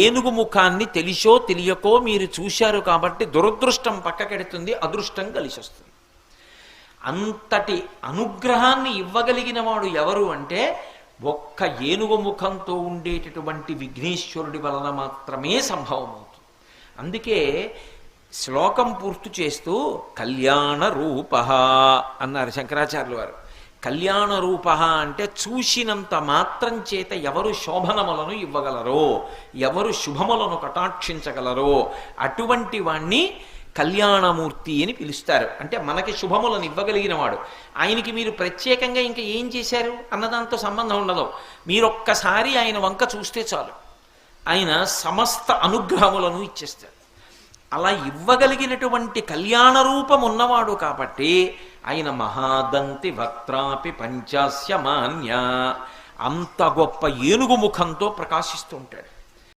ఏనుగు ముఖాన్ని తెలిసో తెలియకో మీరు చూశారు కాబట్టి దురదృష్టం పక్కకెడుతుంది, అదృష్టం కలిసి వస్తుంది. అంతటి అనుగ్రహాన్ని ఇవ్వగలిగిన వాడు ఎవరు అంటే ఒక్క ఏనుగు ముఖంతో ఉండేటటువంటి విఘ్నేశ్వరుడి వలన మాత్రమే సంభవమవుతుంది. అందుకే శ్లోకం పూర్తి చేస్తూ కళ్యాణ రూప అన్నారు శంకరాచార్యులు వారు. కళ్యాణ రూప అంటే చూసినంత మాత్రం చేత ఎవరు శోభనములను ఇవ్వగలరో, ఎవరు శుభములను కటాక్షించగలరో అటువంటి వాణ్ణి కళ్యాణమూర్తి అని పిలుస్తారు. అంటే మనకి శుభములను ఇవ్వగలిగిన వాడు. ఆయనకి మీరు ప్రత్యేకంగా ఇంకా ఏం చేశారు అన్నదాంతో సంబంధం ఉండదు. మీరొక్కసారి ఆయన వంక చూస్తే చాలు, ఆయన సమస్త అనుగ్రహములను ఇచ్చేస్తారు. అలా ఇవ్వగలిగినటువంటి కళ్యాణ రూపం ఉన్నవాడు కాబట్టి ఆయన మహాదంతి వక్త్రాపి పంచాస్య మాన్య, అంత గొప్ప ఏనుగు ముఖంతో ప్రకాశిస్తూ ఉంటాడు.